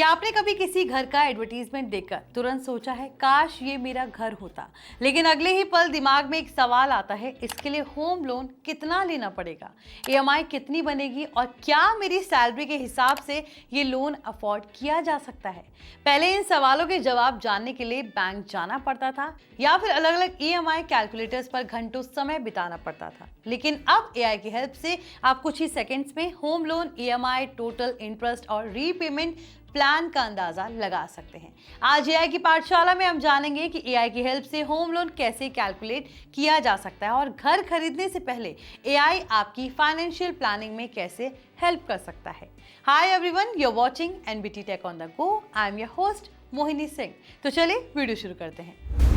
क्या आपने कभी किसी घर का एडवर्टीजमेंट देखकर तुरंत सोचा है काश ये मेरा घर होता, लेकिन अगले ही पल दिमाग में एक सवाल आता है, इसके लिए होम लोन कितना लेना पड़ेगा, ईएमआई कितनी बनेगी और क्या मेरी सैलरी के हिसाब से ये लोन अफोर्ड किया जा सकता है। पहले इन सवालों के जवाब जानने के लिए बैंक जाना पड़ता था या फिर अलग अलग ईएमआई कैलकुलेटर्स पर घंटों समय बिताना पड़ता था, लेकिन अब एआई की हेल्प से आप कुछ ही सेकंड्स में home loan, EMI, total interest और रीपेमेंट प्लान का अंदाजा लगा सकते हैं। आज एआई की पाठशाला में हम जानेंगे कि एआई की हेल्प से होम लोन कैसे कैलकुलेट किया जा सकता है और घर खरीदने से पहले एआई आपकी फाइनेंशियल प्लानिंग में कैसे हेल्प कर सकता है। Hi everyone, you are watching NBT tech on the go. I am your host Mohini Singh. तो चलिए वीडियो शुरू करते हैं।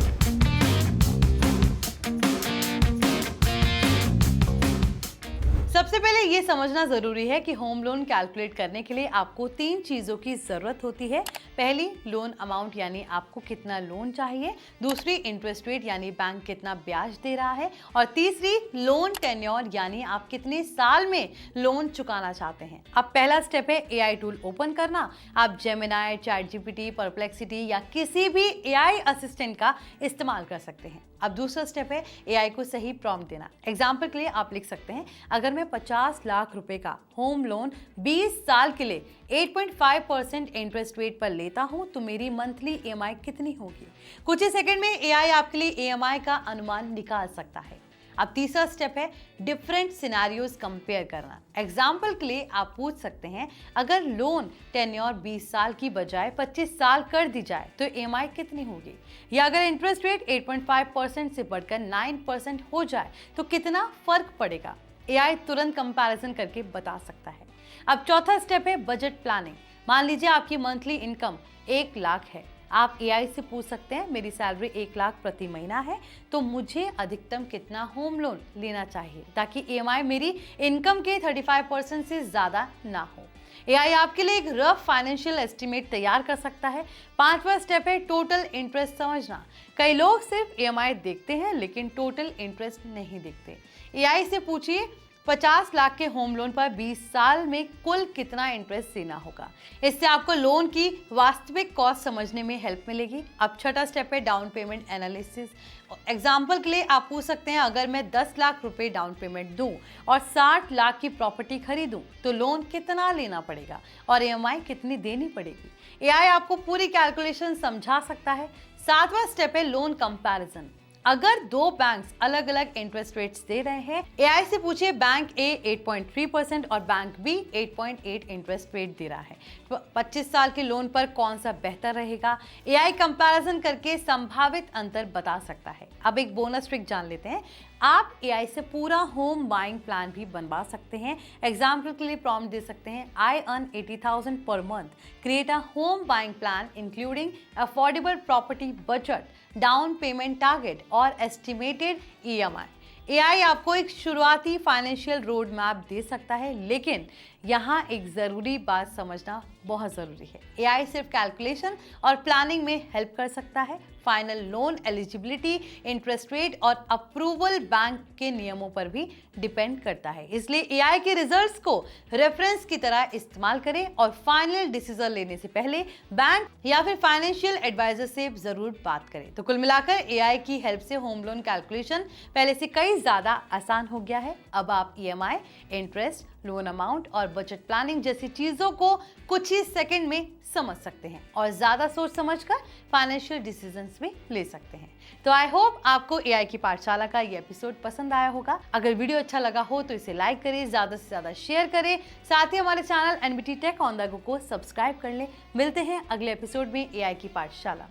सबसे पहले ये समझना जरूरी है कि होम लोन कैलकुलेट करने के लिए आपको 3 चीजों की जरूरत होती है। पहली, लोन अमाउंट यानी आपको कितना लोन चाहिए। दूसरी, इंटरेस्ट रेट यानी बैंक कितना ब्याज दे रहा है। और तीसरी, लोन टेन्योर यानी आप कितने साल में लोन चुकाना चाहते हैं। अब पहला स्टेप है एआई टूल ओपन करना। आप जेमिनाई, चैटजीपीटी, परप्लेक्सिटी या किसी भी एआई असिस्टेंट का इस्तेमाल कर सकते हैं। अब दूसरा स्टेप है एआई को सही प्रॉम्प्ट देना। एग्जाम्पल के लिए आप लिख सकते हैं, अगर मैं 50 लाख रुपए का होम लोन 20 साल के लिए 8.5% इंटरेस्ट रेट पर लेता हूं तो मेरी मंथली ईएमआई कितनी होगी। कुछ ही सेकंड में एआई आपके लिए ईएमआई का अनुमान निकाल सकता है। अब तीसरा स्टेप है डिफरेंट सिनेरियोज कंपेयर करना। एग्जाम्पल के लिए आप पूछ सकते हैं, अगर लोन टेन्योर 20 साल की बजाय 25 साल कर दी जाए तो ईएमआई कितनी होगी, या अगर इंटरेस्ट रेट 8.5% से बढ़कर 9% हो जाए तो कितना फर्क पड़ेगा। एआई तुरंत कंपैरिजन करके बता सकता है। अब चौथा स्टेप है बजट प्लानिंग। मान लीजिए आपकी मंथली इनकम 1 लाख है। आप एआई से पूछ सकते हैं, मेरी सैलरी 1 लाख प्रति महीना है तो मुझे अधिकतम कितना होम लोन लेना चाहिए ताकि ईएमआई मेरी इनकम के 35% से ज्यादा ना हो। एआई आपके लिए एक रफ फाइनेंशियल एस्टीमेट तैयार कर सकता है। 5वां स्टेप है टोटल इंटरेस्ट समझना। कई लोग सिर्फ ईएमआई देखते हैं लेकिन टोटल इंटरेस्ट नहीं देखते। एआई से पूछिए 50 लाख के होम लोन पर 20 साल में कुल कितना इंटरेस्ट देना होगा। इससे आपको लोन की वास्तविक कॉस्ट समझने में हेल्प मिलेगी। अब छठा स्टेप है डाउन पेमेंट एनालिसिस। एग्जाम्पल के लिए आप पूछ सकते हैं, अगर मैं 10 लाख रुपए डाउन पेमेंट दूं और 60 लाख की प्रॉपर्टी खरीदूं तो लोन कितना लेना पड़ेगा और ईएमआई कितनी देनी पड़ेगी। एआई आपको पूरी कैलकुलेशन समझा सकता है। 7वां स्टेप है लोन कंपैरिजन। अगर 2 बैंक्स अलग अलग इंटरेस्ट रेट्स दे रहे हैं, एआई से पूछिए बैंक ए 8.3% और बैंक बी 8.8 इंटरेस्ट रेट दे रहा है, 25 साल के लोन पर कौन सा बेहतर रहेगा। एआई कंपैरिजन करके संभावित अंतर बता सकता है। अब एक बोनस ट्रिक जान लेते हैं। आप एआई से पूरा होम बाइंग प्लान भी बनवा सकते हैं। एग्जाम्पल के लिए प्रॉम्प्ट दे सकते हैं, I earn 80,000 per month, create a home buying plan including affordable property budget, down payment target और एस्टिमेटेड ईएमआई। एआई आपको एक शुरुआती फाइनेंशियल रोड मैप दे सकता है, लेकिन यहाँ एक ज़रूरी बात समझना बहुत ज़रूरी है। एआई सिर्फ कैलकुलेशन और प्लानिंग में हेल्प कर सकता है। Final loan eligibility, interest rate और अप्रूवल बैंक के नियमों पर भी डिपेंड करता है। इसलिए एआई के रिजल्ट्स को रेफरेंस की तरह इस्तेमाल करें और फाइनल डिसीजन लेने से पहले बैंक या फिर फाइनेंशियल एडवाइजर से जरूर बात करें। तो कुल मिलाकर एआई की हेल्प से होम लोन कैलकुलेशन पहले से कई ज्यादा आसान हो गया है। अब आप ईएमआई, इंटरेस्ट, लोन अमाउंट और बजट प्लानिंग जैसी चीजों को कुछ ही सेकंड में समझ सकते हैं और ज्यादा सोच समझकर फाइनेंशियल डिसीजंस भी ले सकते हैं। तो आई होप आपको एआई की पाठशाला का ये एपिसोड पसंद आया होगा। अगर वीडियो अच्छा लगा हो तो इसे लाइक करें, ज्यादा से ज्यादा शेयर करें, साथ ही हमारे channel NBT tech on the go को सब्सक्राइब कर लें। मिलते हैं अगले एपिसोड में एआई की पाठशाला।